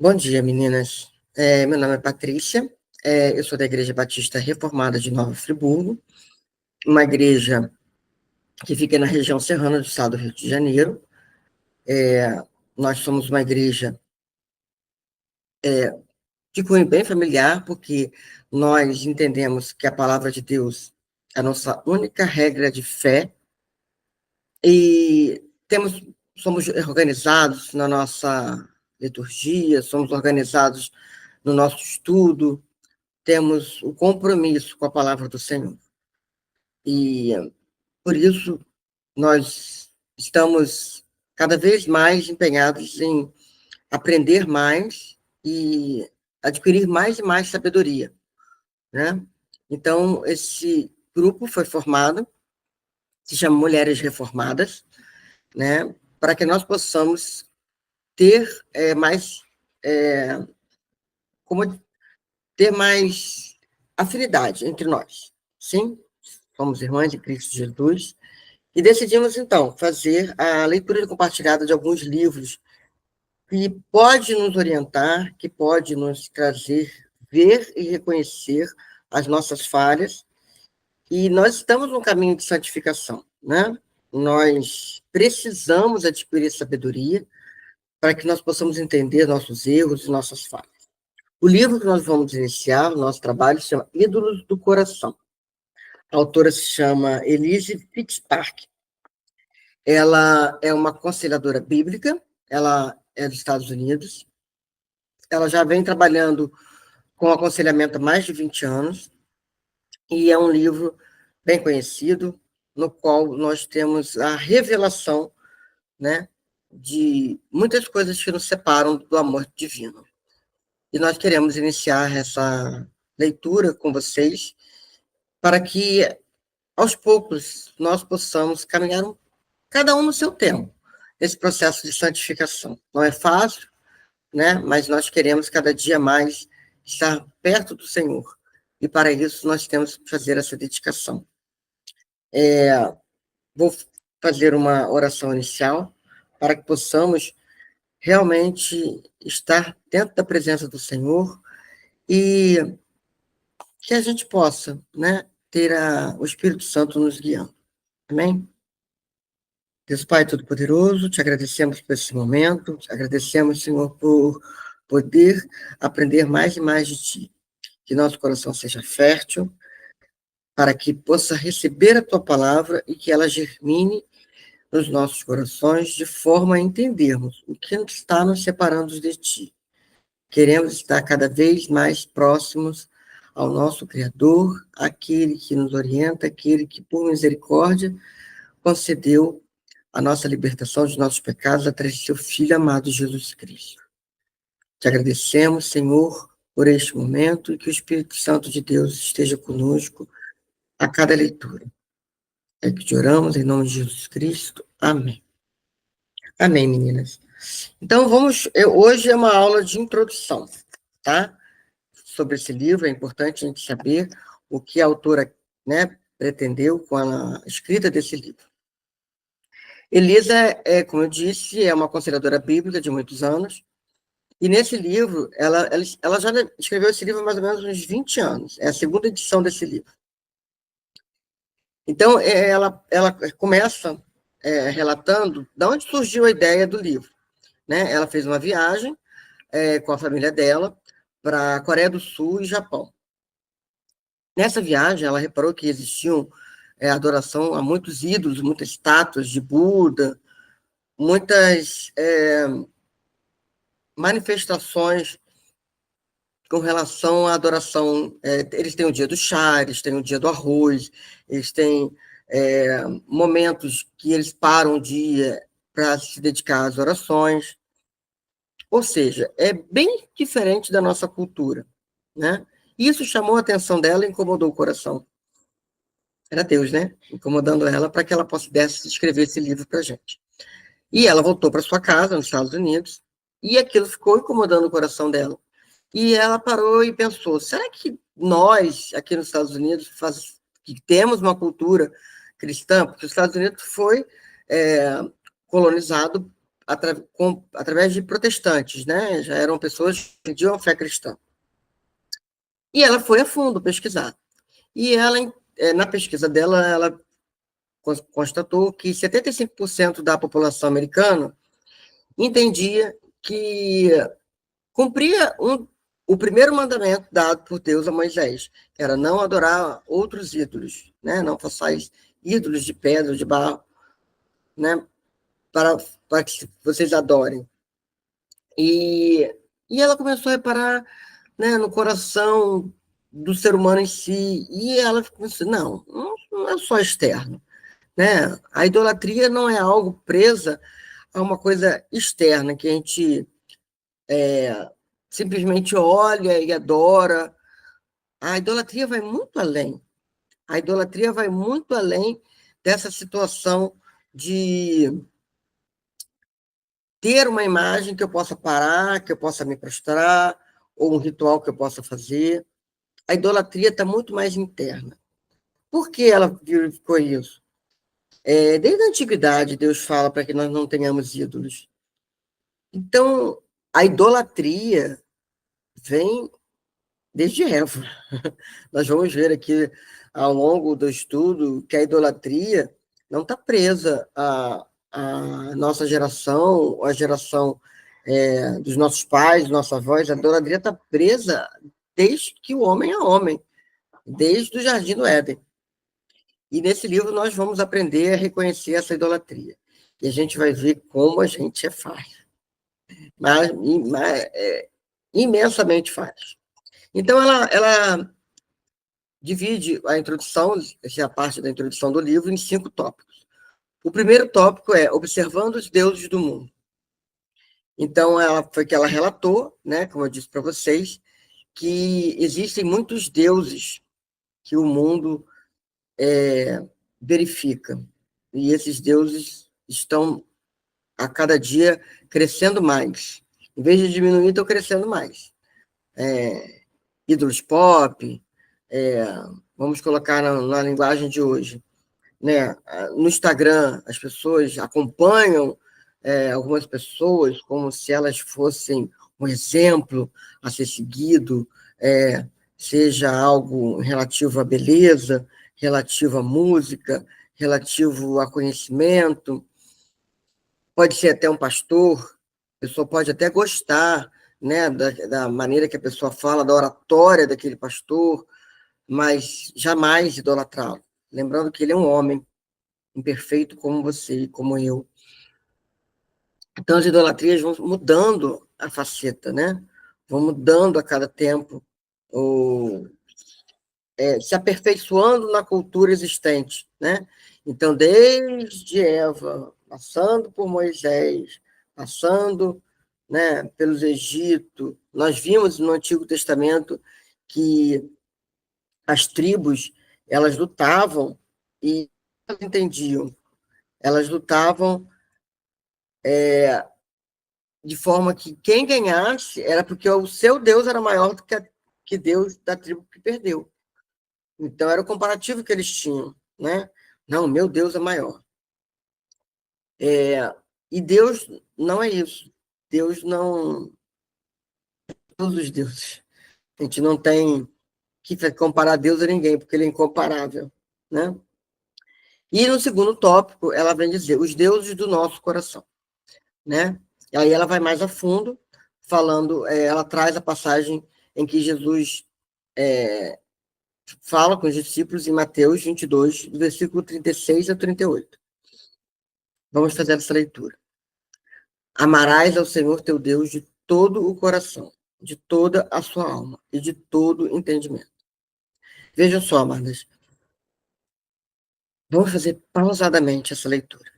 Bom dia, meninas. Meu nome é Patrícia, eu sou da Igreja Batista Reformada de Nova Friburgo, uma igreja que fica na região serrana do estado do Rio de Janeiro. Nós somos uma igreja de cunho bem familiar, porque nós entendemos que a palavra de Deus é a nossa única regra de fé, e somos organizados na nossa liturgia, somos organizados no nosso estudo, temos o compromisso com a palavra do Senhor. E, por isso, nós estamos cada vez mais empenhados em aprender mais e adquirir mais e mais sabedoria, né? Então, esse grupo foi formado, se chama Mulheres Reformadas, né? Para que nós possamos ter como ter mais afinidade entre nós. Sim, somos irmãs de Cristo Jesus, e decidimos, então, fazer a leitura compartilhada de alguns livros que pode nos orientar, que pode nos trazer, ver e reconhecer as nossas falhas, e nós estamos num caminho de santificação, né? Nós precisamos adquirir sabedoria para que nós possamos entender nossos erros e nossas falhas. O livro que nós vamos iniciar, o nosso trabalho, se chama Ídolos do Coração. A autora se chama Elyse Fitzpatrick. Ela é uma aconselhadora bíblica, ela é dos Estados Unidos, ela já vem trabalhando com aconselhamento há mais de 20 anos, e é um livro bem conhecido, no qual nós temos a revelação, né, de muitas coisas que nos separam do amor divino. E nós queremos iniciar essa leitura com vocês, para que, aos poucos, nós possamos caminhar cada um no seu tempo, esse processo de santificação. Não é fácil, né? Mas nós queremos cada dia mais estar perto do Senhor, e para isso nós temos que fazer essa dedicação. Vou fazer uma oração inicial para que possamos realmente estar dentro da presença do Senhor e que a gente possa, né, ter o Espírito Santo nos guiando. Amém? Deus Pai Todo-Poderoso, te agradecemos por esse momento, te agradecemos, Senhor, por poder aprender mais e mais de Ti. Que nosso coração seja fértil, para que possa receber a Tua palavra e que ela germine nos nossos corações, de forma a entendermos o que está nos separando de Ti. Queremos estar cada vez mais próximos ao nosso Criador, aquele que nos orienta, aquele que, por misericórdia, concedeu a nossa libertação de nossos pecados através de seu Filho amado Jesus Cristo. Te agradecemos, Senhor, por este momento, e que o Espírito Santo de Deus esteja conosco a cada leitura. É que te oramos em nome de Jesus Cristo. Amém. Amém, meninas. Então, hoje é uma aula de introdução, tá? Sobre esse livro, é importante a gente saber o que a autora, né, pretendeu com a escrita desse livro. Elisa, como eu disse, é uma aconselhadora bíblica de muitos anos, e nesse livro, ela já escreveu esse livro há mais ou menos uns 20 anos, é a segunda edição desse livro. Então, ela começa relatando de onde surgiu a ideia do livro, né? Ela fez uma viagem com a família dela para a Coreia do Sul e Japão. Nessa viagem, ela reparou que existiam adoração a muitos ídolos, muitas estátuas de Buda, muitas manifestações com relação à adoração. Eles têm o dia do chá, eles têm o dia do arroz, eles têm momentos que eles param o dia para se dedicar às orações. Ou seja, é bem diferente da nossa cultura, né? Isso chamou a atenção dela e incomodou o coração. Era Deus, né? Incomodando ela para que ela pudesse escrever esse livro para a gente. E ela voltou para sua casa, nos Estados Unidos, e aquilo ficou incomodando o coração dela. E ela parou e pensou, será que nós, aqui nos Estados Unidos, que temos uma cultura cristã, porque os Estados Unidos foi colonizado através de protestantes, né? Já eram pessoas que pediam a fé cristã. E ela foi a fundo pesquisar. E ela, na pesquisa dela, ela constatou que 75% da população americana entendia que cumpria o primeiro mandamento dado por Deus a Moisés, que era não adorar outros ídolos, né? Não façais ídolos de pedra, de barro, né? Para que vocês adorem. E ela começou a reparar, né, no coração do ser humano em si, e ela ficou assim, não é só externo, né? A idolatria não é algo presa a uma coisa externa, que a gente simplesmente olha e adora. A idolatria vai muito além. A idolatria vai muito além dessa situação de ter uma imagem que eu possa parar, que eu possa me prostrar, ou um ritual que eu possa fazer. A idolatria está muito mais interna. Por que ela verificou isso? Desde a antiguidade, Deus fala para que nós não tenhamos ídolos. Então, a idolatria vem desde Eva. Nós vamos ver aqui, ao longo do estudo, que a idolatria não está presa à nossa geração, à geração dos nossos pais, nossa avós. A idolatria está presa desde que o homem é homem, desde o Jardim do Éden. E nesse livro nós vamos aprender a reconhecer essa idolatria. E a gente vai ver como a gente é falho. Mas imensamente falho. Então, ela divide a introdução, essa é a parte da introdução do livro, em 5 tópicos. O primeiro tópico é observando os deuses do mundo. Então, foi que ela relatou, né, como eu disse para vocês, que existem muitos deuses que o mundo verifica. E esses deuses estão, a cada dia, crescendo mais. Em vez de diminuir, estão crescendo mais. Ídolos pop, vamos colocar na linguagem de hoje, né? No Instagram, as pessoas acompanham algumas pessoas como se elas fossem um exemplo a ser seguido, seja algo relativo à beleza, relativo à música, relativo a conhecimento, pode ser até um pastor, a pessoa pode até gostar, né, da maneira que a pessoa fala, da oratória daquele pastor, mas jamais idolatrá-lo. Lembrando que ele é um homem imperfeito como você e como eu. Então, as idolatrias vão mudando a faceta, né? Vão mudando a cada tempo, ou se aperfeiçoando na cultura existente, né? Então, desde Eva, passando por Moisés, passando, né, pelos Egito, nós vimos no Antigo Testamento que as tribos, elas lutavam e elas entendiam, elas lutavam de forma que quem ganhasse era porque o seu Deus era maior do que Deus da tribo que perdeu. Então, era o comparativo que eles tinham, né? Não, meu Deus é maior. E Deus não é isso. Deus não... Todos os deuses. A gente não tem que comparar Deus a ninguém, porque ele é incomparável, né? E no segundo tópico, ela vem dizer os deuses do nosso coração, né? E aí ela vai mais a fundo, falando, ela traz a passagem em que Jesus fala com os discípulos em Mateus 22, do versículo 36 a 38. Vamos fazer essa leitura. Amarás ao Senhor teu Deus de todo o coração, de toda a sua alma e de todo o entendimento. Vejam só, amadas. Vamos fazer pausadamente essa leitura,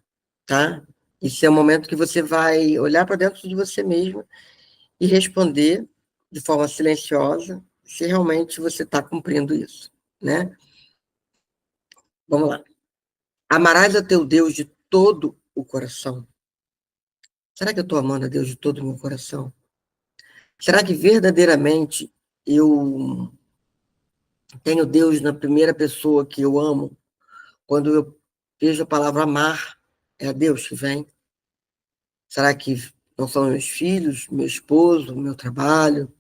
tá? Esse é o momento que você vai olhar para dentro de você mesmo e responder de forma silenciosa se realmente você está cumprindo isso, né? Vamos lá. Amarás a teu Deus de todo o coração. Será que eu estou amando a Deus de todo o meu coração? Será que verdadeiramente eu tenho Deus na primeira pessoa que eu amo? Quando eu vejo a palavra amar, é a Deus que vem. Será que não são meus filhos, meu esposo, meu trabalho,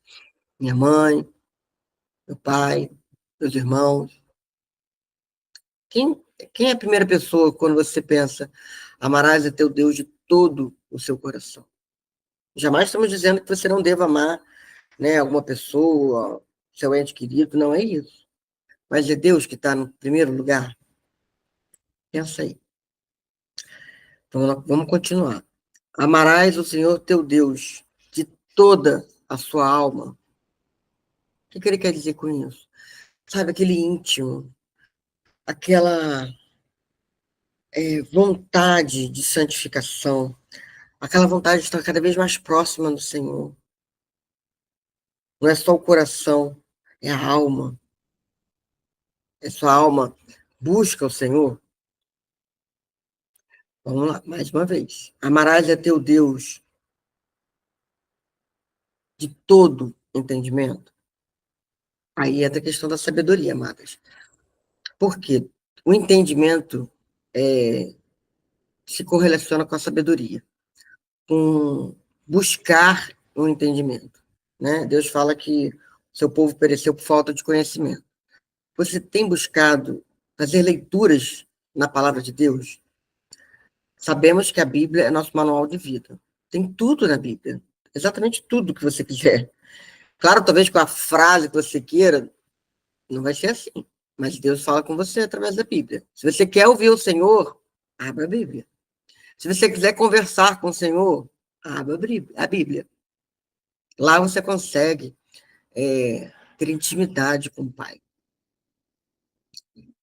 minha mãe, meu pai, meus irmãos? Quem, quem é a primeira pessoa quando você pensa, amarás a teu Deus de todo o seu coração? Jamais estamos dizendo que você não deva amar, né, alguma pessoa, seu ente querido, não é isso. Mas é Deus que está no primeiro lugar? Pensa aí. Então, vamos continuar. Amarás o Senhor teu Deus de toda a sua alma. O que ele quer dizer com isso? Sabe, aquele íntimo, aquela vontade de santificação, aquela vontade de estar cada vez mais próxima do Senhor. Não é só o coração, é a alma. É sua alma busca o Senhor. Vamos lá, mais uma vez. Amarás a teu Deus de todo entendimento. Aí entra a questão da sabedoria, amadas. Por quê? O entendimento se correlaciona com a sabedoria, com buscar o entendimento. Né? Deus fala que seu povo pereceu por falta de conhecimento. Você tem buscado fazer leituras na palavra de Deus? Sabemos que a Bíblia é nosso manual de vida. Tem tudo na Bíblia. Exatamente tudo que você quiser. Claro, talvez com a frase que você queira, não vai ser assim. Mas Deus fala com você através da Bíblia. Se você quer ouvir o Senhor, abra a Bíblia. Se você quiser conversar com o Senhor, abra a Bíblia. Lá você consegue ter intimidade com o Pai.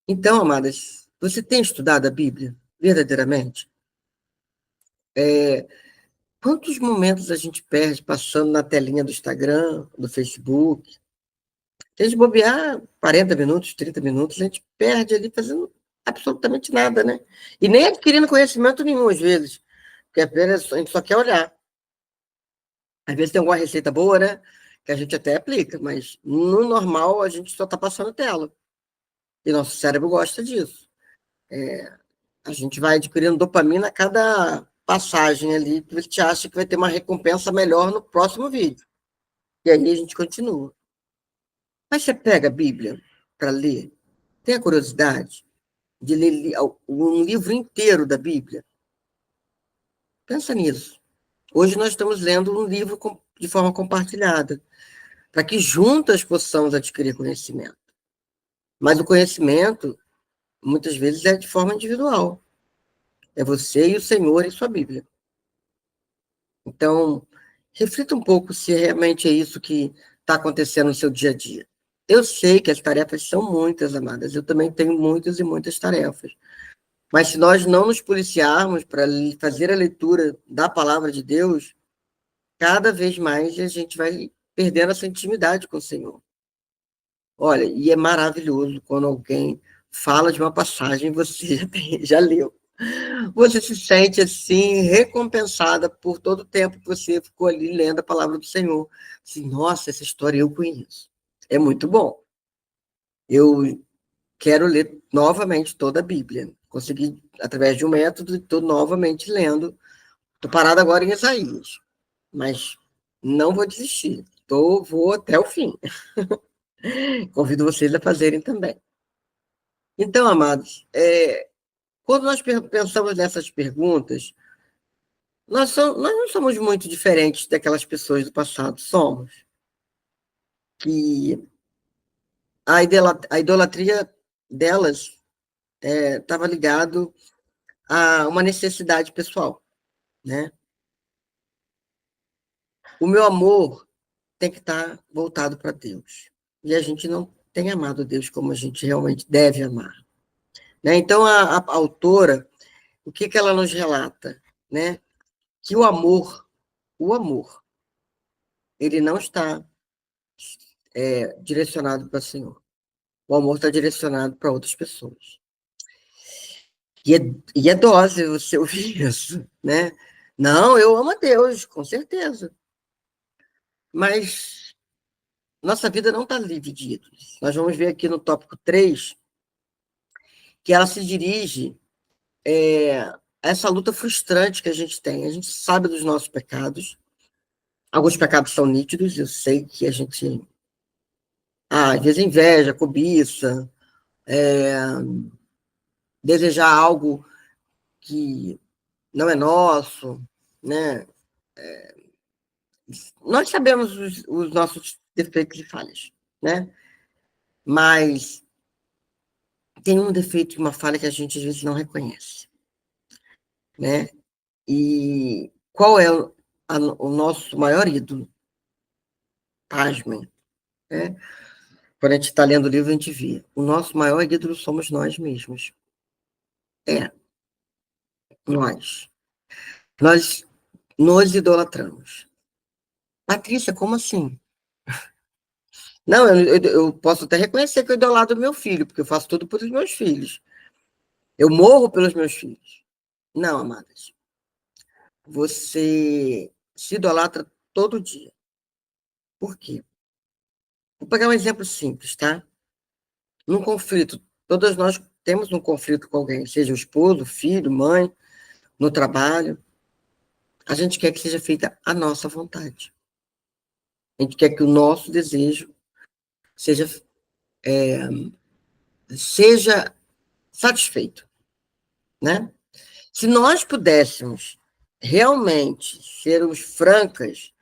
Então, amadas, você tem estudado a Bíblia verdadeiramente? Quantos momentos a gente perde passando na telinha do Instagram, do Facebook? Se a gente bobear 40 minutos, 30 minutos, a gente perde ali fazendo absolutamente nada, né? E nem adquirindo conhecimento nenhum, às vezes. Porque apenas a gente só quer olhar. Às vezes tem alguma receita boa, né? Que a gente até aplica, mas no normal a gente só está passando tela. E nosso cérebro gosta disso. A gente vai adquirindo dopamina a cada passagem ali, que a gente acha que vai ter uma recompensa melhor no próximo vídeo. E aí a gente continua. Mas você pega a Bíblia para ler, tem a curiosidade de ler um livro inteiro da Bíblia? Pensa nisso. Hoje nós estamos lendo um livro de forma compartilhada, para que juntas possamos adquirir conhecimento. Mas o conhecimento, muitas vezes, é de forma individual. É você e o Senhor e sua Bíblia. Então, reflita um pouco se realmente é isso que está acontecendo no seu dia a dia. Eu sei que as tarefas são muitas, amadas. Eu também tenho muitas e muitas tarefas. Mas se nós não nos policiarmos para fazer a leitura da palavra de Deus, cada vez mais a gente vai perdendo essa intimidade com o Senhor. Olha, e é maravilhoso quando alguém fala de uma passagem e você já leu. Você se sente assim, recompensada por todo o tempo que você ficou ali lendo a palavra do Senhor. Assim, nossa, essa história eu conheço. É muito bom. Eu quero ler novamente toda a Bíblia. Consegui, através de um método, estou novamente lendo. Estou parado agora em Isaías, mas não vou desistir. Vou até o fim. Convido vocês a fazerem também. Então, amados, quando nós pensamos nessas perguntas, nós não somos muito diferentes daquelas pessoas do passado, somos. Que a idolatria delas estava ligado a uma necessidade pessoal, né? O meu amor tem que estar voltado para Deus. E a gente não tem amado Deus como a gente realmente deve amar. Né? Então, a autora, o que ela nos relata? Né? Que o amor, ele não está direcionado para o Senhor. O amor está direcionado para outras pessoas. E é dose você ouvir isso, né? Não, eu amo a Deus, com certeza. Mas nossa vida não está dividida. Nós vamos ver aqui no tópico 3 que ela se dirige essa luta frustrante que a gente tem. A gente sabe dos nossos pecados. Alguns pecados são nítidos, eu sei que a gente, às vezes, inveja, cobiça, desejar algo que não é nosso, né? Nós sabemos os nossos defeitos e falhas, né? Mas tem um defeito e uma falha que a gente, às vezes, não reconhece, né? E qual é o nosso maior ídolo? Pasmem, né? Quando a gente está lendo o livro, a gente vê. O nosso maior ídolo somos nós mesmos. É, nós. Nós nos idolatramos. Patrícia, como assim? Não, eu posso até reconhecer que eu idolatro meu filho, porque eu faço tudo pelos meus filhos. Eu morro pelos meus filhos. Não, amadas. Você se idolatra todo dia. Por quê? Vou pegar um exemplo simples, tá? Num conflito, todas nós temos um conflito com alguém, seja o esposo, filho, mãe, no trabalho. A gente quer que seja feita a nossa vontade. A gente quer que o nosso desejo seja, seja satisfeito, né? Se nós pudéssemos realmente sermos francas,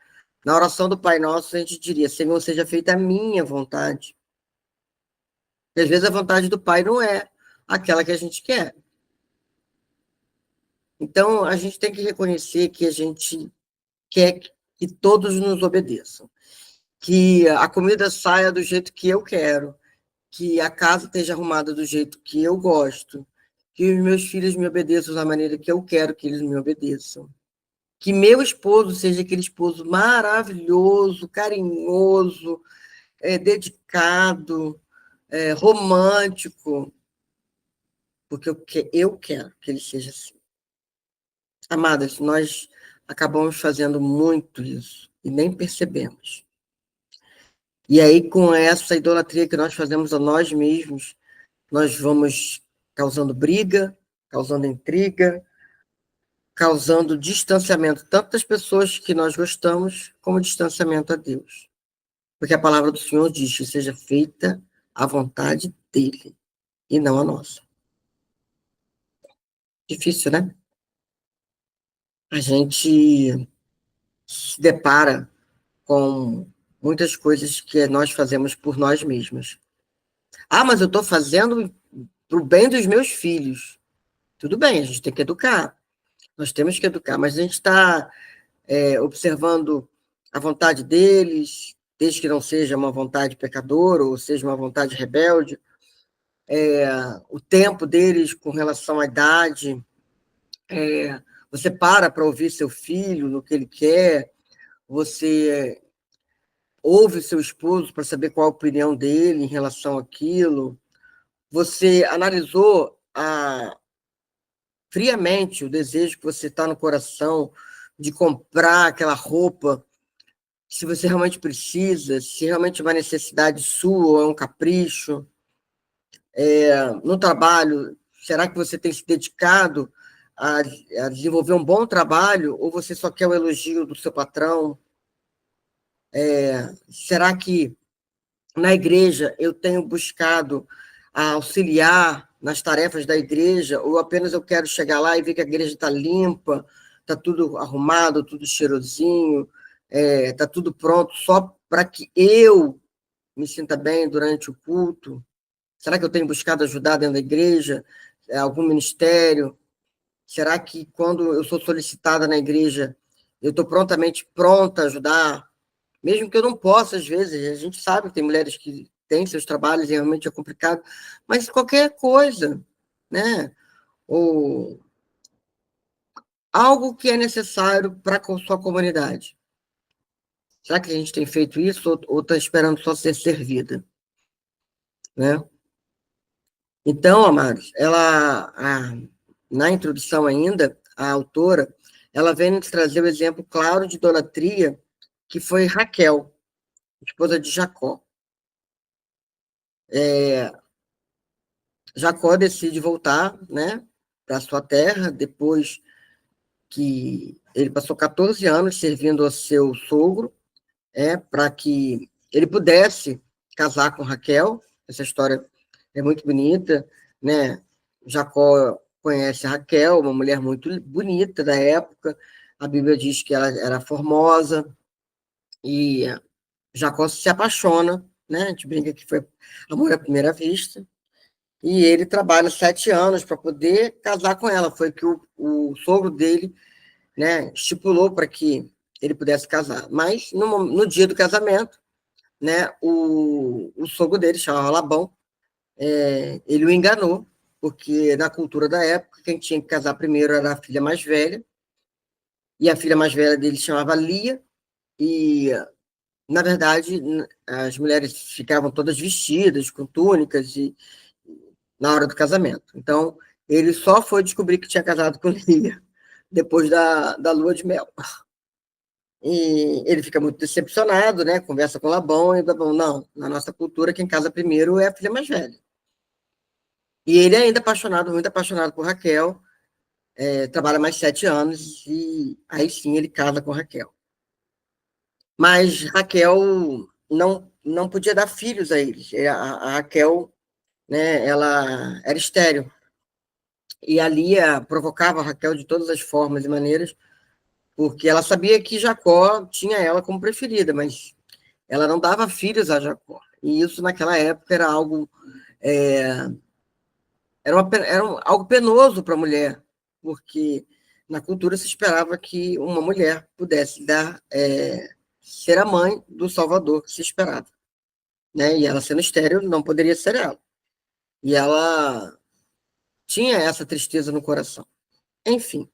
na oração do Pai Nosso, a gente diria: Senhor, seja feita a minha vontade. E às vezes a vontade do Pai não é aquela que a gente quer. Então, a gente tem que reconhecer que a gente quer que todos nos obedeçam, que a comida saia do jeito que eu quero, que a casa esteja arrumada do jeito que eu gosto, que os meus filhos me obedeçam da maneira que eu quero que eles me obedeçam, que meu esposo seja aquele esposo maravilhoso, carinhoso, dedicado, romântico, porque eu quero que ele seja assim. Amadas, nós acabamos fazendo muito isso e nem percebemos. E aí, com essa idolatria que nós fazemos a nós mesmos, nós vamos causando briga, causando intriga, causando distanciamento, tanto das pessoas que nós gostamos, como distanciamento a Deus. Porque a palavra do Senhor diz que seja feita a vontade dele, e não a nossa. Difícil, né? A gente se depara com muitas coisas que nós fazemos por nós mesmos. Ah, mas eu estou fazendo para o bem dos meus filhos. Tudo bem, a gente tem que educar. Nós temos que educar, mas a gente está observando a vontade deles, desde que não seja uma vontade pecadora, ou seja uma vontade rebelde, o tempo deles com relação à idade. Você para ouvir seu filho no que ele quer, você ouve o seu esposo para saber qual a opinião dele em relação àquilo, você analisou friamente o desejo que você está no coração de comprar aquela roupa, se você realmente precisa, se realmente é uma necessidade sua ou é um capricho. No trabalho, será que você tem se dedicado a desenvolver um bom trabalho ou você só quer o elogio do seu patrão? Será que na igreja eu tenho buscado auxiliar nas tarefas da igreja, ou apenas eu quero chegar lá e ver que a igreja está limpa, está tudo arrumado, tudo cheirosinho, está tudo pronto, só para que eu me sinta bem durante o culto? Será que eu tenho buscado ajudar dentro da igreja, algum ministério? Será que quando eu sou solicitada na igreja, eu estou pronta a ajudar? Mesmo que eu não possa, às vezes, a gente sabe que tem mulheres que têm seus trabalhos e realmente é complicado, mas qualquer coisa, né? Ou algo que é necessário para a sua comunidade. Será que a gente tem feito isso ou está esperando só ser servida? Né? Então, amados, na introdução ainda, a autora, ela vem nos trazer o exemplo claro de idolatria, que foi Raquel, esposa de Jacó. Jacó decide voltar, né, para sua terra, depois que ele passou 14 anos servindo ao seu sogro, para que ele pudesse casar com Raquel. Essa história é muito bonita, né? Jacó conhece a Raquel, uma mulher muito bonita da época. A Bíblia diz que ela era formosa, e Jacó se apaixona, né? A gente brinca que foi amor à primeira vista. E ele trabalha 7 anos para poder casar com ela. Foi que o sogro dele, né, estipulou para que ele pudesse casar. Mas no dia do casamento, né, o sogro dele, chamava Labão, ele o enganou, porque na cultura da época, quem tinha que casar primeiro era a filha mais velha, e a filha mais velha dele chamava Lia, e, na verdade, as mulheres ficavam todas vestidas, com túnicas, na hora do casamento. Então, ele só foi descobrir que tinha casado com Lia depois da lua de mel. E ele fica muito decepcionado, né? Conversa com Labão, e Labão, não, na nossa cultura, quem casa primeiro é a filha mais velha. E ele é ainda apaixonado, muito apaixonado por Raquel, trabalha mais 7 anos, e aí sim ele casa com Raquel. Mas Raquel não podia dar filhos a eles. A Raquel, né, ela era estéril. E a Lia provocava a Raquel de todas as formas e maneiras, porque ela sabia que Jacó tinha ela como preferida, mas ela não dava filhos a Jacó. E isso, naquela época, era algo, algo penoso para a mulher, porque na cultura se esperava que uma mulher pudesse ser a mãe do Salvador que se esperava. Né? E ela, sendo estéril, não poderia ser ela. E ela tinha essa tristeza no coração. Enfim,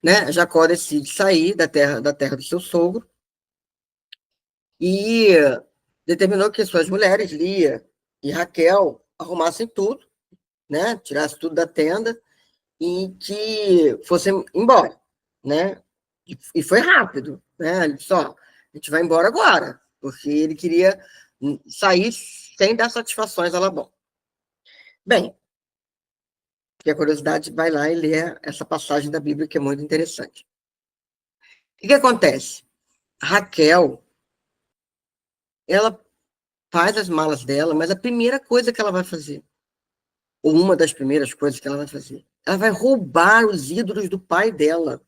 né? Jacó decide sair da terra do seu sogro e determinou que suas mulheres, Lia e Raquel, arrumassem tudo, né? Tirassem tudo da tenda e que fossem embora, né? E foi rápido, né? Ele disse, ó, a gente vai embora agora, porque ele queria sair sem dar satisfações a Labão. Bem, que a curiosidade vai lá e lê essa passagem da Bíblia, que é muito interessante. O que acontece? Raquel, ela faz as malas dela, mas a primeira coisa que ela vai fazer, ou uma das primeiras coisas que ela vai fazer, ela vai roubar os ídolos do pai dela.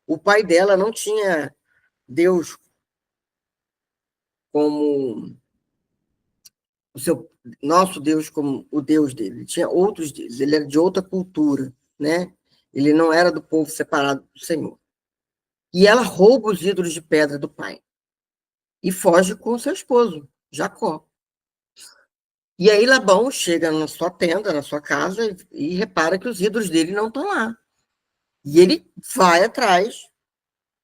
O pai dela não tinha Deus como nosso Deus como o Deus dele. Ele tinha outros deuses, ele era de outra cultura, né? Ele não era do povo separado do Senhor. E ela rouba os ídolos de pedra do pai e foge com seu esposo, Jacó. E aí Labão chega na sua tenda, na sua casa, e repara que os ídolos dele não estão lá. E ele vai atrás,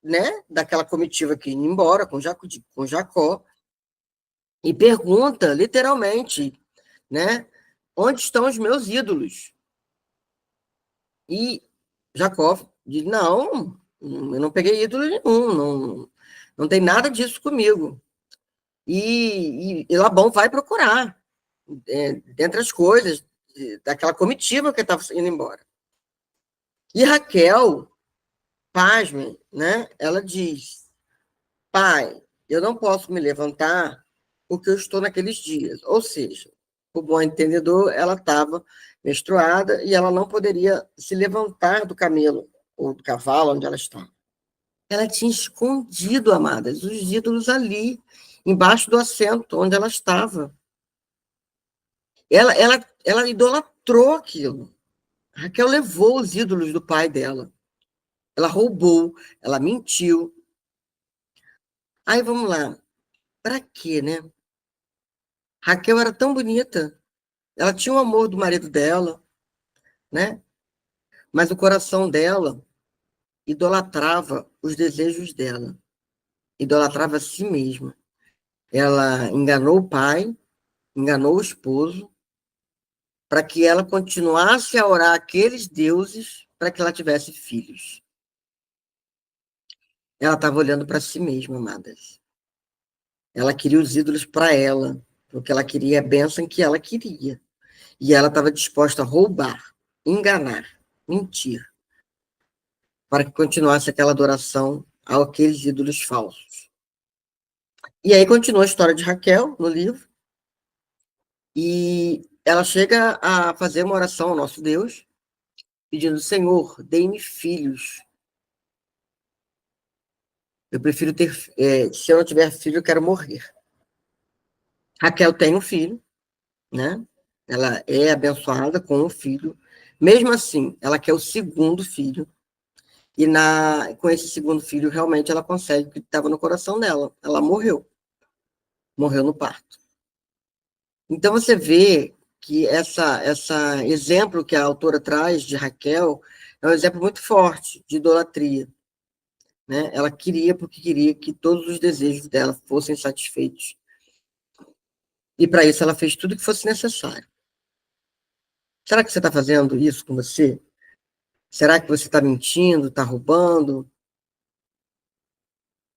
né, daquela comitiva que ia embora com Jacó, e pergunta, literalmente, né, onde estão os meus ídolos? E Jacó diz, não, eu não peguei ídolo nenhum, não tem nada disso comigo. E Labão vai procurar, dentre as coisas, daquela comitiva que estava indo embora. E Raquel, pasme, né, ela diz, pai, eu não posso me levantar porque eu estou naqueles dias. Ou seja, o bom entendedor, ela estava menstruada e ela não poderia se levantar do camelo ou do cavalo onde ela estava. Ela tinha escondido, amadas, os ídolos ali, embaixo do assento onde ela estava. Ela idolatrou aquilo. Raquel levou os ídolos do pai dela. Ela roubou, ela mentiu. Aí vamos lá. Para quê, né? Raquel era tão bonita. Ela tinha o amor do marido dela, né? Mas o coração dela idolatrava os desejos dela. Idolatrava a si mesma. Ela enganou o pai, enganou o esposo, para que ela continuasse a orar aqueles deuses para que ela tivesse filhos. Ela estava olhando para si mesma, amadas. Ela queria os ídolos para ela, porque ela queria a bênção que ela queria. E ela estava disposta a roubar, enganar. mentir, para que continuasse aquela adoração àqueles ídolos falsos. E aí continua a história de Raquel no livro, e ela chega a fazer uma oração ao nosso Deus, pedindo: Senhor, dê-me filhos. Eu prefiro ter... se eu não tiver filho, eu quero morrer. Raquel tem um filho, né? Ela é abençoada com um filho. Mesmo assim, ela quer o segundo filho. E com esse segundo filho, realmente, ela consegue o que estava no coração dela. Ela morreu. Morreu no parto. Então, você vê que essa exemplo que a autora traz de Raquel é um exemplo muito forte de idolatria. Né? Ela queria, porque queria que todos os desejos dela fossem satisfeitos. E, para isso, ela fez tudo o que fosse necessário. Será que você está fazendo isso com você? Será que você está mentindo, está roubando,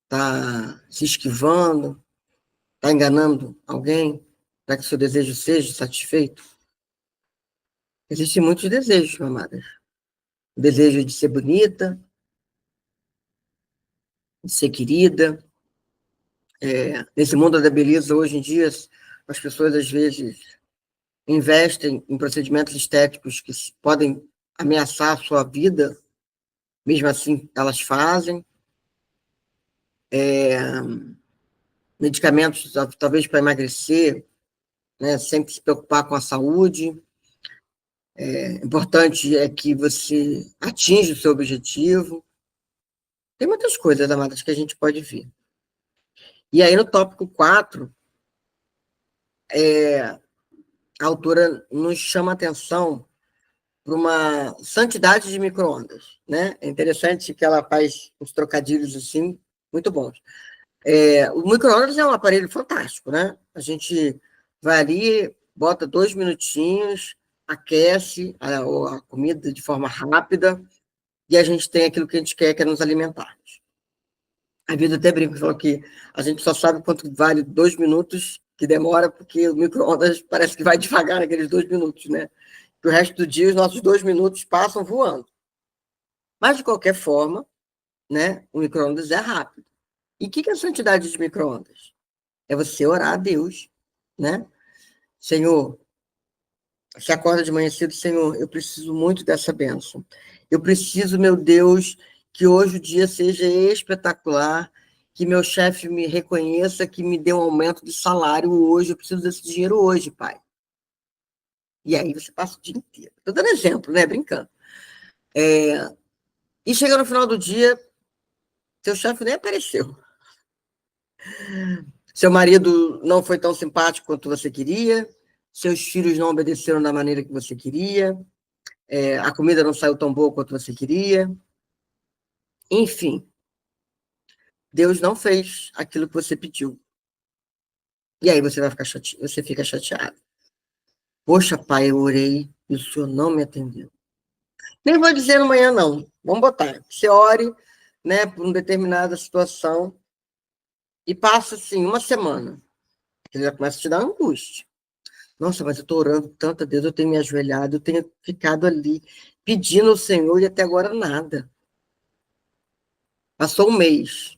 está se esquivando, está enganando alguém para que seu desejo seja satisfeito? Existem muitos desejos, meu amada. O desejo de ser bonita, de ser querida. Nesse mundo da beleza, hoje em dia, as pessoas, às vezes, investem em procedimentos estéticos que podem ameaçar a sua vida, mesmo assim, elas fazem. Medicamentos, talvez, para emagrecer, né? Sempre se preocupar com a saúde. Importante é que você atinja o seu objetivo. Tem muitas coisas, amadas, que a gente pode ver. E aí, no tópico 4, a autora nos chama a atenção para uma santidade de micro-ondas, né? É interessante que ela faz uns trocadilhos assim, muito bons. O micro-ondas é um aparelho fantástico, né? A gente vai ali, bota 2 minutinhos, aquece a comida de forma rápida, e a gente tem aquilo que a gente quer, que é nos alimentarmos. A vida até brinca, falou que a gente só sabe quanto vale 2 minutos que demora, porque o micro-ondas parece que vai devagar naqueles 2 minutos, né? Que o resto do dia os nossos 2 minutos passam voando. Mas, de qualquer forma, né, o micro-ondas é rápido. E o que é a santidade de micro-ondas? É você orar a Deus, né? Senhor, você acorda de manhã cedo, Senhor, eu preciso muito dessa bênção. Eu preciso, meu Deus, que hoje o dia seja espetacular, que meu chefe me reconheça, que me dê um aumento de salário hoje, eu preciso desse dinheiro hoje, Pai. E aí você passa o dia inteiro. Estou dando exemplo, né? Brincando. E chega no final do dia, seu chefe nem apareceu. Seu marido não foi tão simpático quanto você queria, seus filhos não obedeceram da maneira que você queria, a comida não saiu tão boa quanto você queria. Enfim, Deus não fez aquilo que você pediu. E aí você vai ficar você fica chateado. Poxa, pai, eu orei e o senhor não me atendeu. Nem vou dizer amanhã, não. Vamos botar. Você ore, né, por uma determinada situação e passa, assim, uma semana. Ele já começa a te dar angústia. Nossa, mas eu estou orando tanto a Deus, eu tenho me ajoelhado, eu tenho ficado ali pedindo ao Senhor e até agora nada. Passou um mês.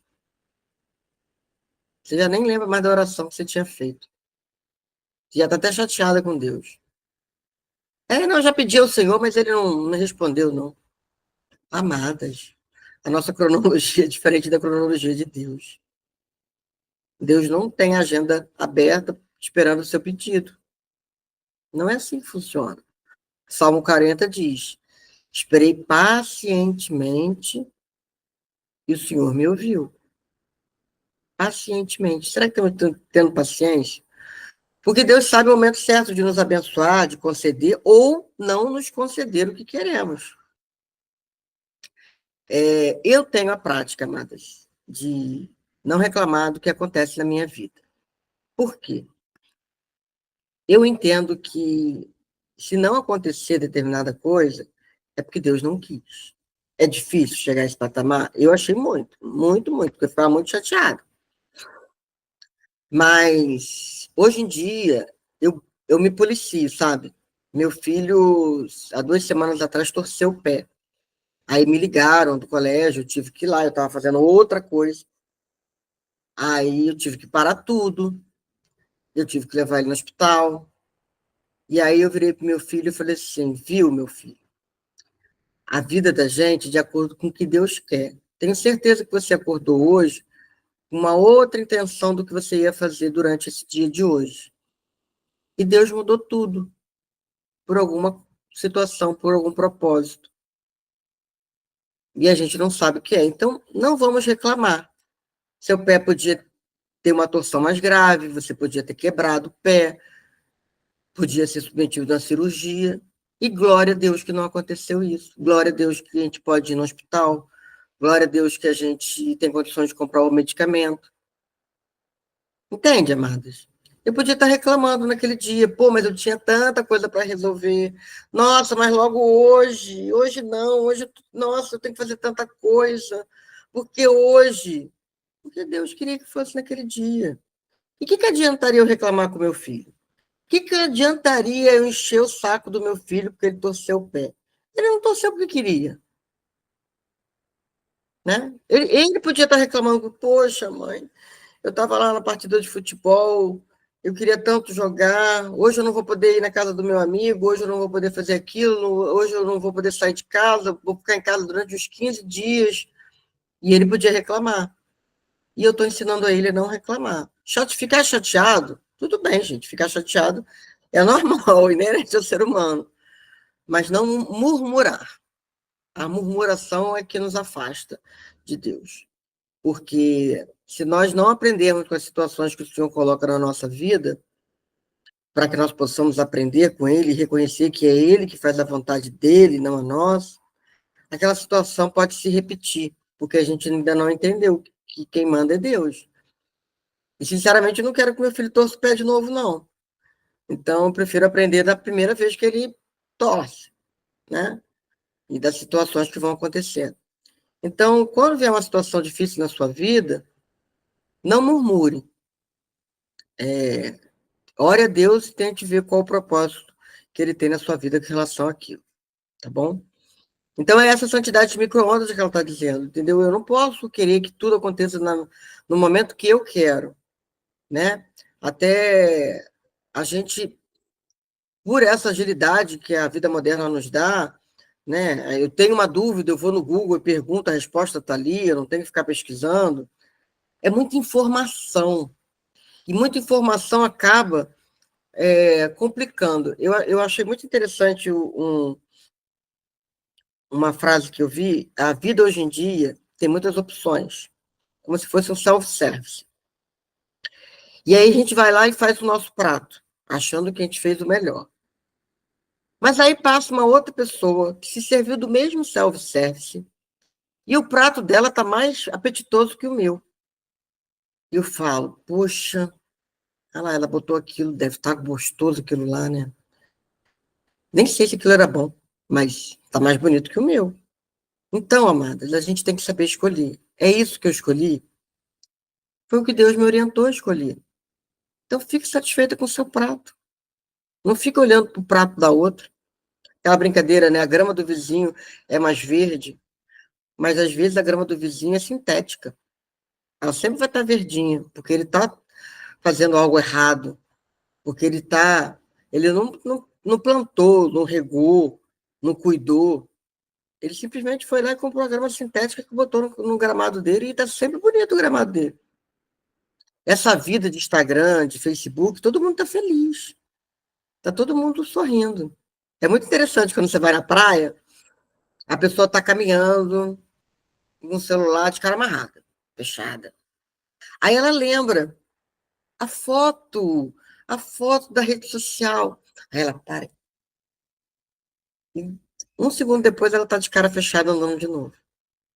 Você já nem lembra mais da oração que você tinha feito. Você já está até chateada com Deus. Não, já pedi ao Senhor, mas ele não respondeu, não. Amadas, a nossa cronologia é diferente da cronologia de Deus. Deus não tem agenda aberta esperando o seu pedido. Não é assim que funciona. Salmo 40 diz: esperei pacientemente e o Senhor me ouviu. Pacientemente. Será que estamos tendo paciência? Porque Deus sabe o momento certo de nos abençoar, de conceder ou não nos conceder o que queremos. Eu tenho a prática, amadas, de não reclamar do que acontece na minha vida. Por quê? Eu entendo que se não acontecer determinada coisa, é porque Deus não quis. É difícil chegar a esse patamar? Eu achei muito, muito, muito, porque eu ficava muito chateada. Mas, hoje em dia, eu me policio, sabe? meu filho, há 2 semanas atrás, torceu o pé. Aí me ligaram do colégio, eu tive que ir lá, eu estava fazendo outra coisa. Aí eu tive que parar tudo, eu tive que levar ele no hospital. E aí eu virei para meu filho e falei assim, viu, meu filho, a vida da gente é de acordo com o que Deus quer. Tenho certeza que você acordou hoje com uma outra intenção do que você ia fazer durante esse dia de hoje. E Deus mudou tudo, por alguma situação, por algum propósito. E a gente não sabe o que é. Então, não vamos reclamar. Seu pé podia ter uma torção mais grave, você podia ter quebrado o pé, podia ser submetido a uma cirurgia. E glória a Deus que não aconteceu isso. Glória a Deus que a gente pode ir no hospital. Glória a Deus que a gente tem condições de comprar o medicamento. Entende, amadas? Eu podia estar reclamando naquele dia, pô, mas eu tinha tanta coisa para resolver. Nossa, mas logo hoje, hoje não, hoje, nossa, eu tenho que fazer tanta coisa. Porque hoje, porque Deus queria que fosse naquele dia. E o que adiantaria eu reclamar com meu filho? O que adiantaria eu encher o saco do meu filho porque ele torceu o pé? Ele não torceu porque queria, né? Ele podia estar reclamando, poxa, mãe, eu estava lá na partida de futebol, eu queria tanto jogar, hoje eu não vou poder ir na casa do meu amigo, hoje eu não vou poder fazer aquilo, hoje eu não vou poder sair de casa, vou ficar em casa durante uns 15 dias. E ele podia reclamar. E eu estou ensinando a ele a não reclamar. Ficar chateado, tudo bem, gente, ficar chateado é normal, inerente ao ser humano, mas não murmurar. A murmuração é que nos afasta de Deus. Porque se nós não aprendermos com as situações que o Senhor coloca na nossa vida, para que nós possamos aprender com Ele e reconhecer que é Ele que faz a vontade dEle, não a nós, aquela situação pode se repetir, porque a gente ainda não entendeu que quem manda é Deus. E, sinceramente, eu não quero que meu filho torça o pé de novo, não. Então, eu prefiro aprender da primeira vez que ele torce, né? E das situações que vão acontecendo. Então, quando vier uma situação difícil na sua vida, não murmure. Ore a Deus e tente ver qual o propósito que ele tem na sua vida com relação àquilo, tá bom? Então, é essa santidade de micro-ondas que ela está dizendo, entendeu? Eu não posso querer que tudo aconteça no momento que eu quero, né? Até a gente, por essa agilidade que a vida moderna nos dá, né? Eu tenho uma dúvida, eu vou no Google e pergunto, a resposta está ali, eu não tenho que ficar pesquisando. É muita informação. E muita informação acaba complicando. Eu achei muito interessante uma frase que eu vi: a vida hoje em dia tem muitas opções, como se fosse um self-service. E aí a gente vai lá e faz o nosso prato, achando que a gente fez o melhor. Mas aí passa uma outra pessoa que se serviu do mesmo self-service e o prato dela está mais apetitoso que o meu. E eu falo, poxa, olha lá, ela botou aquilo, deve estar gostoso aquilo lá, né? Nem sei se aquilo era bom, mas está mais bonito que o meu. Então, amadas, a gente tem que saber escolher. É isso que eu escolhi? Foi o que Deus me orientou a escolher. Então, fique satisfeita com o seu prato. Não fique olhando para o prato da outra. Aquela brincadeira, né? A grama do vizinho é mais verde, mas às vezes a grama do vizinho é sintética. Ela sempre vai estar verdinha, porque ele está fazendo algo errado, porque ele não plantou, não regou, não cuidou. Ele simplesmente foi lá e comprou uma grama sintética que botou no gramado dele e está sempre bonito o gramado dele. Essa vida de Instagram, de Facebook, todo mundo está feliz. Está todo mundo sorrindo. É muito interessante quando você vai na praia, a pessoa está caminhando com o celular de cara amarrada, fechada. Aí ela lembra a a foto da rede social. Aí ela para. E um segundo depois ela está de cara fechada andando de novo.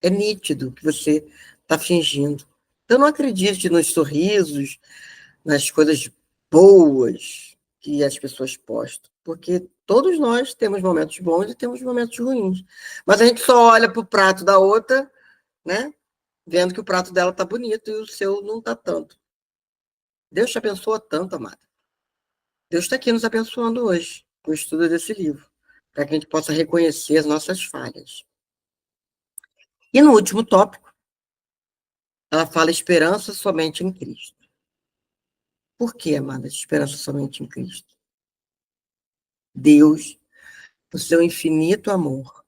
É nítido que você está fingindo. Então não acredite nos sorrisos, nas coisas boas que as pessoas postam, porque todos nós temos momentos bons e temos momentos ruins. Mas a gente só olha para o prato da outra, né? Vendo que o prato dela está bonito e o seu não está tanto. Deus te abençoa tanto, amada. Deus está aqui nos abençoando hoje. o estudo desse livro, para que a gente possa reconhecer as nossas falhas. E no último tópico, ela fala esperança somente em Cristo. Por que, amadas, esperança somente em Cristo? Deus, no seu infinito amor,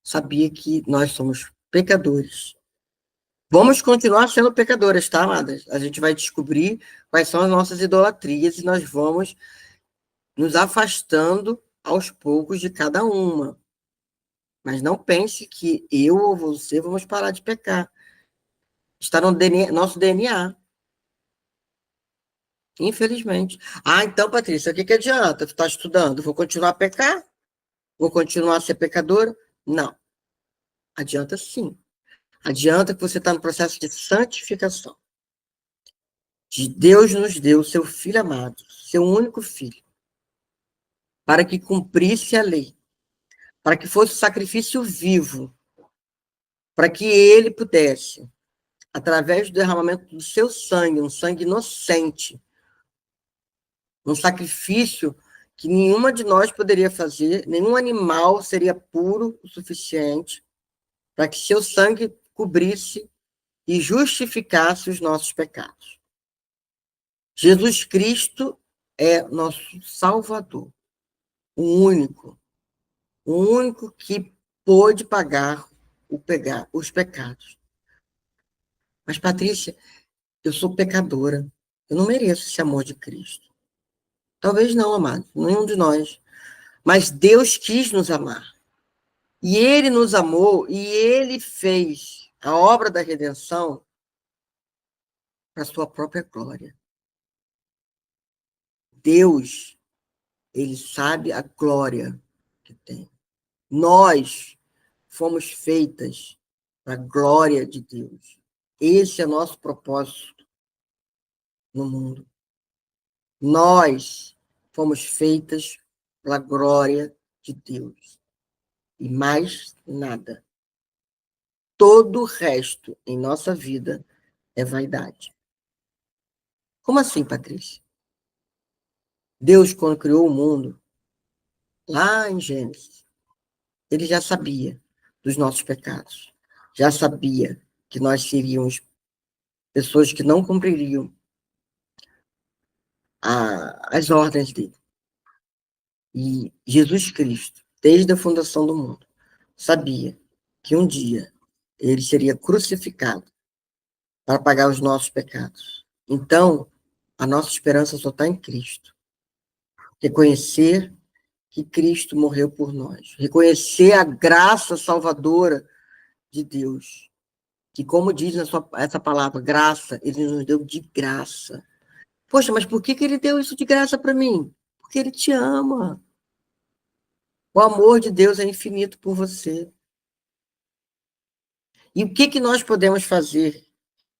sabia que nós somos pecadores. Vamos continuar sendo pecadoras, tá, amadas? A gente vai descobrir quais são as nossas idolatrias e nós vamos nos afastando aos poucos de cada uma. Mas não pense que eu ou você vamos parar de pecar. Está no DNA, nosso DNA. Infelizmente. Ah, então, Patrícia, o que adianta? Tu está estudando? Vou continuar a pecar? Vou continuar a ser pecadora? Não. Adianta sim. Adianta que você está no processo de santificação. Deus nos deu o seu Filho amado, seu único Filho, para que cumprisse a lei, para que fosse um sacrifício vivo, para que ele pudesse, através do derramamento do seu sangue, um sangue inocente, um sacrifício que nenhuma de nós poderia fazer, nenhum animal seria puro o suficiente para que seu sangue cobrisse e justificasse os nossos pecados. Jesus Cristo é nosso Salvador, o único que pôde pagar os pecados. Mas, Patrícia, eu sou pecadora, eu não mereço esse amor de Cristo. Talvez não, amado, nenhum de nós. Mas Deus quis nos amar. E ele nos amou e ele fez a obra da redenção para a sua própria glória. Deus, ele sabe a glória que tem. Nós fomos feitas para a glória de Deus. Esse é nosso propósito no mundo. Nós fomos feitas para a glória de Deus. E mais nada. Todo o resto em nossa vida é vaidade. Como assim, Patrícia? Deus, quando criou o mundo, lá em Gênesis, ele já sabia dos nossos pecados. Já sabia que nós seríamos pessoas que não cumpririam as ordens dele. E Jesus Cristo, desde a fundação do mundo, sabia que um dia ele seria crucificado para pagar os nossos pecados. Então, a nossa esperança só está em Cristo. Reconhecer que Cristo morreu por nós. Reconhecer a graça salvadora de Deus. Que, como diz essa palavra, graça, ele nos deu de graça. Poxa, mas por que ele deu isso de graça para mim? Porque ele te ama. O amor de Deus é infinito por você. E o que nós podemos fazer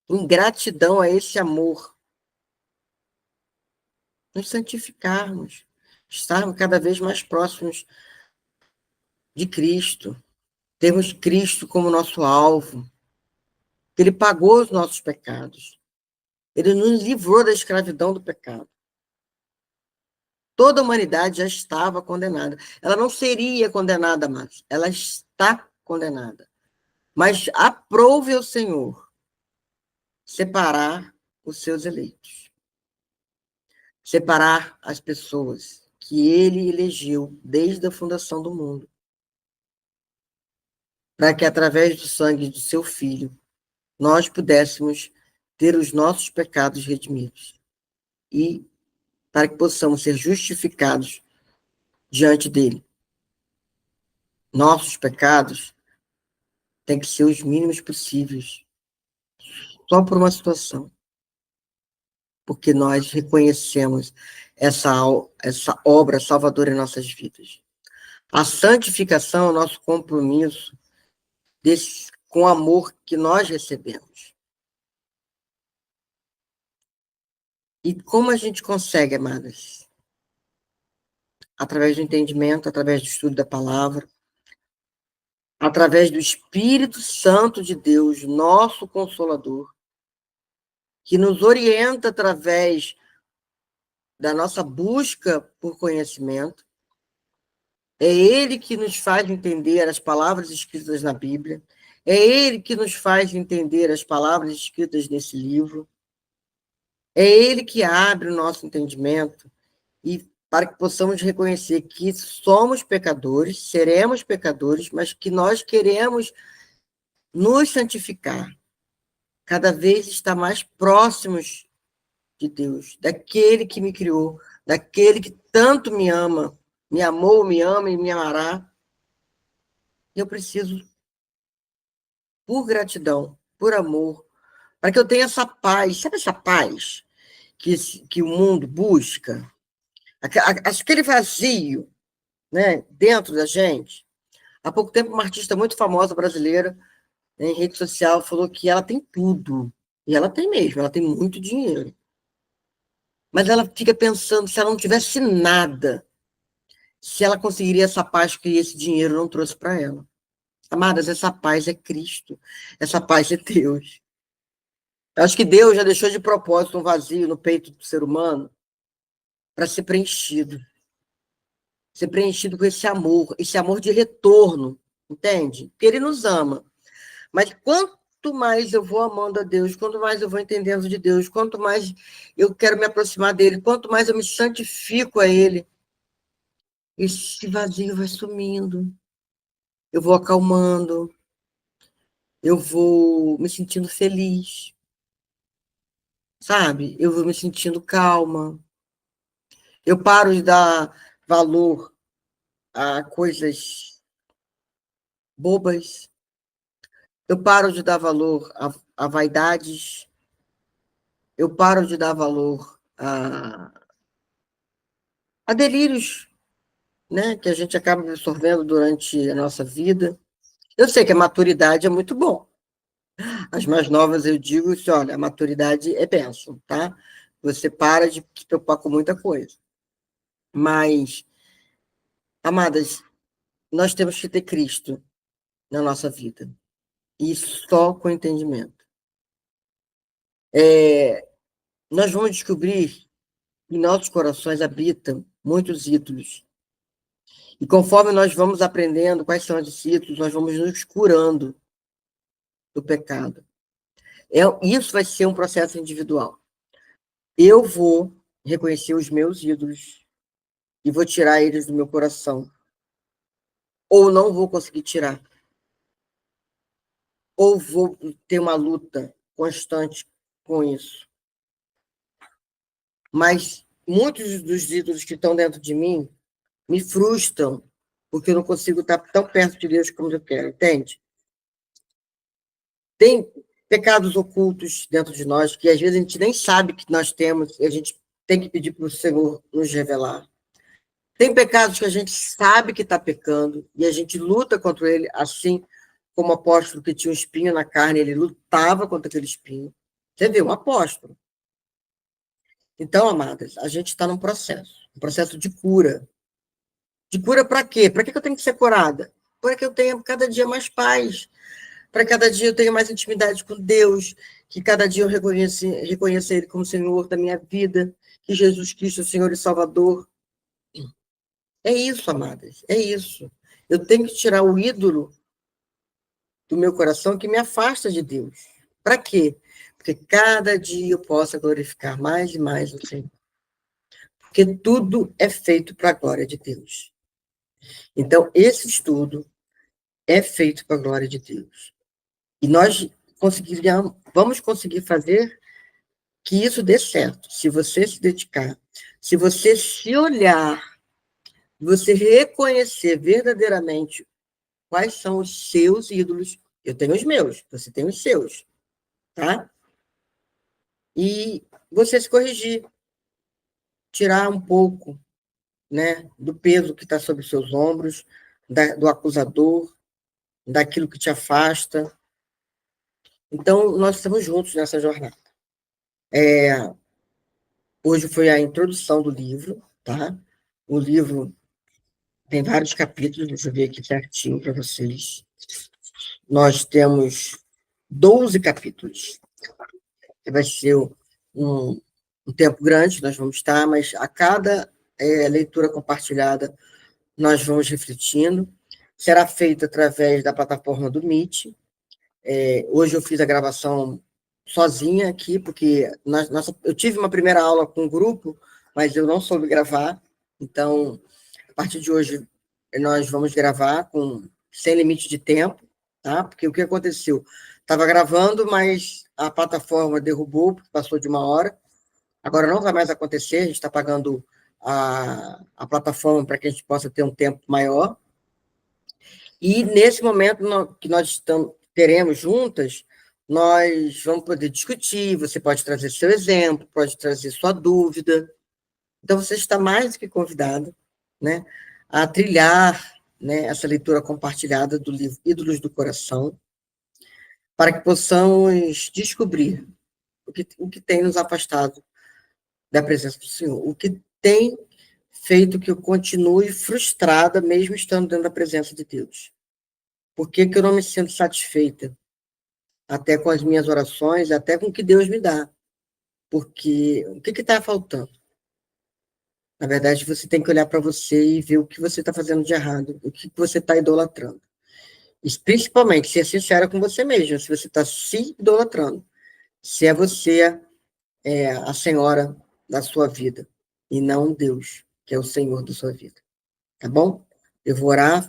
em gratidão a esse amor? Nos santificarmos, estarmos cada vez mais próximos de Cristo, termos Cristo como nosso alvo. Ele pagou os nossos pecados. Ele nos livrou da escravidão do pecado. Toda a humanidade já estava condenada. Ela não seria condenada mais. Ela está condenada. Mas aprove ao Senhor separar os seus eleitos. Separar as pessoas que ele elegeu desde a fundação do mundo. Para que, através do sangue do seu Filho, nós pudéssemos ter os nossos pecados redimidos. E para que possamos ser justificados diante dele. Nossos pecados têm que ser os mínimos possíveis. Só por uma situação. Porque nós reconhecemos essa obra salvadora em nossas vidas. A santificação é o nosso compromisso com o amor que nós recebemos. E como a gente consegue, amadas? Através do entendimento, através do estudo da palavra, através do Espírito Santo de Deus, nosso Consolador, que nos orienta através da nossa busca por conhecimento. É Ele que nos faz entender as palavras escritas na Bíblia. É Ele que nos faz entender as palavras escritas nesse livro. É Ele que abre o nosso entendimento e para que possamos reconhecer que somos pecadores, seremos pecadores, mas que nós queremos nos santificar, cada vez estar mais próximos de Deus, daquele que me criou, daquele que tanto me ama, me amou, me ama e me amará. Eu preciso, por gratidão, por amor, para que eu tenha essa paz, sabe essa paz que o mundo busca? Aquele vazio, né, dentro da gente. Há pouco tempo, uma artista muito famosa brasileira, em rede social, falou que ela tem tudo. E ela tem mesmo, ela tem muito dinheiro. Mas ela fica pensando, se ela não tivesse nada, se ela conseguiria essa paz que esse dinheiro não trouxe para ela. Amadas, essa paz é Cristo. Essa paz é Deus. Eu acho que Deus já deixou de propósito um vazio no peito do ser humano para ser preenchido. Ser preenchido com esse amor de retorno, entende? Porque Ele nos ama. Mas quanto mais eu vou amando a Deus, quanto mais eu vou entendendo de Deus, quanto mais eu quero me aproximar dele, quanto mais eu me santifico a Ele, esse vazio vai sumindo. Eu vou acalmando, eu vou me sentindo feliz, sabe? Eu vou me sentindo calma. Eu paro de dar valor a coisas bobas. Eu paro de dar valor a vaidades. Eu paro de dar valor a delírios, né, que a gente acaba absorvendo durante a nossa vida. Eu sei que a maturidade é muito bom. As mais novas eu digo assim, olha, a maturidade é bênção, tá? Você para de se preocupar com muita coisa. Mas, amadas, nós temos que ter Cristo na nossa vida. E só com entendimento. Nós vamos descobrir que em nossos corações habitam muitos ídolos. E conforme nós vamos aprendendo quais são esses ídolos, nós vamos nos curando do pecado. Isso vai ser um processo individual. Eu vou reconhecer os meus ídolos e vou tirar eles do meu coração. Ou não vou conseguir tirar. Ou vou ter uma luta constante com isso. Mas muitos dos ídolos que estão dentro de mim me frustram, porque eu não consigo estar tão perto de Deus como eu quero, entende? Tem pecados ocultos dentro de nós que às vezes a gente nem sabe que nós temos e a gente tem que pedir para o Senhor nos revelar. Tem pecados que a gente sabe que está pecando e a gente luta contra ele, assim como o apóstolo que tinha um espinho na carne, ele lutava contra aquele espinho. Você viu, um apóstolo. Então, amadas, a gente está num processo, um processo de cura. De cura para quê? Para que eu tenho que ser curada? Para que eu tenha cada dia mais paz, para que cada dia eu tenha mais intimidade com Deus, que cada dia eu reconheça Ele como Senhor da minha vida, que Jesus Cristo é o Senhor e Salvador. É isso, amadas, é isso. Eu tenho que tirar o ídolo do meu coração que me afasta de Deus. Para quê? Porque cada dia eu possa glorificar mais e mais o Senhor. Porque tudo é feito para a glória de Deus. Então, esse estudo é feito para a glória de Deus. E nós vamos conseguir fazer que isso dê certo, se você se dedicar, se você se olhar, você reconhecer verdadeiramente quais são os seus ídolos. Eu tenho os meus, você tem os seus, tá? E você se corrigir, tirar um pouco, né, do peso que está sobre os seus ombros, do acusador, daquilo que te afasta. Então, nós estamos juntos nessa jornada. Hoje foi a introdução do livro, tá? O livro tem vários capítulos, deixa eu ver aqui certinho para vocês. Nós temos 12 capítulos. Vai ser um um tempo grande, nós vamos estar, mas a cada leitura compartilhada, nós vamos refletindo. Será feito através da plataforma do Meet. Hoje eu fiz a gravação sozinha aqui, porque eu tive uma primeira aula com um grupo, mas eu não soube gravar. Então, a partir de hoje, nós vamos gravar sem limite de tempo, tá? Porque o que aconteceu? Estava gravando, mas a plataforma derrubou, passou de 1 hora. Agora não vai mais acontecer, a gente está pagando a plataforma para que a gente possa ter um tempo maior. E nesse momento que nós teremos juntas, nós vamos poder discutir, você pode trazer seu exemplo, pode trazer sua dúvida. Então, você está mais do que convidado, né, a trilhar, né, essa leitura compartilhada do livro Ídolos do Coração, para que possamos descobrir o que tem nos afastado da presença do Senhor, o que tem feito que eu continue frustrada, mesmo estando dentro da presença de Deus. Por que eu não me sinto satisfeita? Até com as minhas orações, até com o que Deus me dá. Porque o que está faltando? Na verdade, você tem que olhar para você e ver o que você está fazendo de errado, o que você está idolatrando. E, principalmente, ser sincera com você mesmo, se você está se idolatrando. Se é você a senhora da sua vida, e não Deus, que é o Senhor da sua vida. Tá bom? Eu vou orar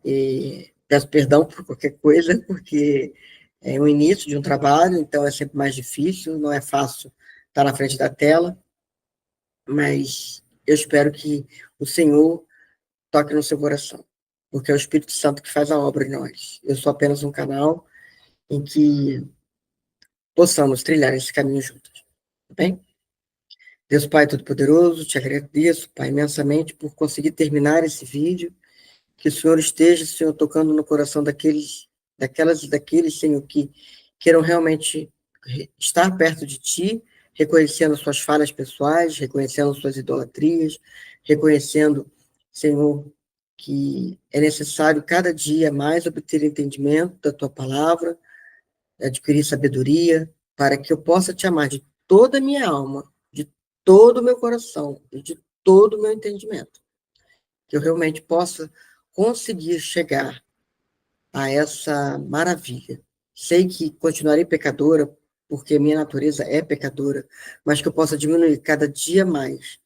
e peço perdão por qualquer coisa, porque é o início de um trabalho, então é sempre mais difícil, não é fácil estar na frente da tela, mas eu espero que o Senhor toque no seu coração, porque é o Espírito Santo que faz a obra em nós. Eu sou apenas um canal em que possamos trilhar esse caminho juntos. Tá bem? Deus Pai Todo-Poderoso, te agradeço, Pai, imensamente por conseguir terminar esse vídeo. Que o Senhor esteja, Senhor, tocando no coração daquelas e daqueles, Senhor, que queiram realmente estar perto de Ti, reconhecendo suas falhas pessoais, reconhecendo suas idolatrias, reconhecendo, Senhor, que é necessário cada dia mais obter entendimento da Tua palavra, adquirir sabedoria, para que eu possa Te amar de toda a minha alma, de todo o meu coração e de todo o meu entendimento. Que eu realmente possa conseguir chegar a essa maravilha. Sei que continuarei pecadora, porque minha natureza é pecadora, mas que eu possa diminuir cada dia mais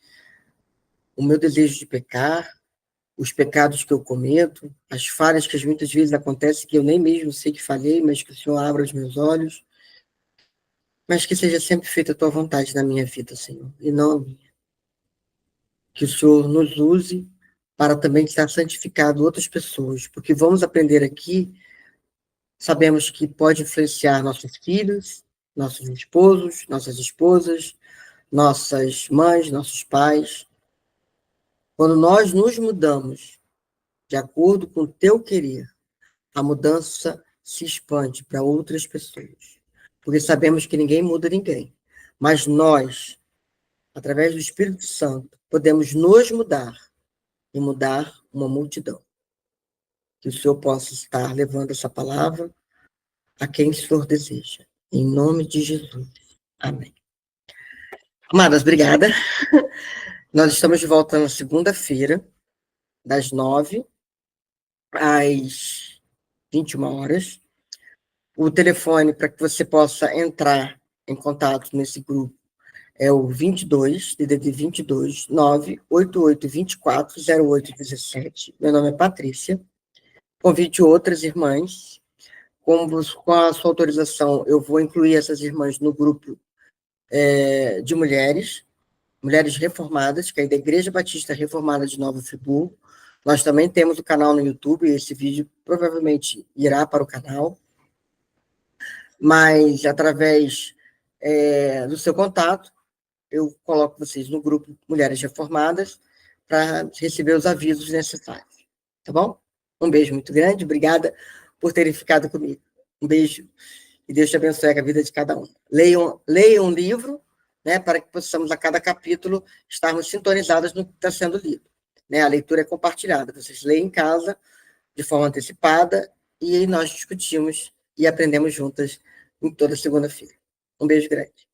o meu desejo de pecar, os pecados que eu cometo, as falhas que muitas vezes acontecem, que eu nem mesmo sei que falhei, mas que o Senhor abra os meus olhos, mas que seja sempre feita a tua vontade na minha vida, Senhor, e não a minha. Que o Senhor nos use para também estar santificado outras pessoas, porque vamos aprender aqui, sabemos que pode influenciar nossos filhos, nossos esposos, nossas esposas, nossas mães, nossos pais. Quando nós nos mudamos de acordo com o teu querer, a mudança se expande para outras pessoas, porque sabemos que ninguém muda ninguém, mas nós, através do Espírito Santo, podemos nos mudar e mudar uma multidão. Que o Senhor possa estar levando essa palavra a quem o Senhor deseja. Em nome de Jesus. Amém. Amadas, obrigada. Nós estamos de volta na segunda-feira, das 9 às 21 horas. O telefone para que você possa entrar em contato nesse grupo é o 22, DDD 22 98824 0817. Meu nome é Patrícia. Convide outras irmãs. Com a sua autorização, eu vou incluir essas irmãs no grupo de mulheres reformadas, que é da Igreja Batista Reformada de Nova Friburgo. Nós também temos o canal no YouTube, e esse vídeo provavelmente irá para o canal, mas através do seu contato, eu coloco vocês no grupo Mulheres Reformadas para receber os avisos necessários. Tá bom? Um beijo muito grande, obrigada por terem ficado comigo. Um beijo, e Deus te abençoe a vida de cada um. Leiam um livro, né, para que possamos, a cada capítulo, estarmos sintonizados no que está sendo lido. Né? A leitura é compartilhada, vocês leem em casa, de forma antecipada, e aí nós discutimos e aprendemos juntas em toda segunda-feira. Um beijo grande.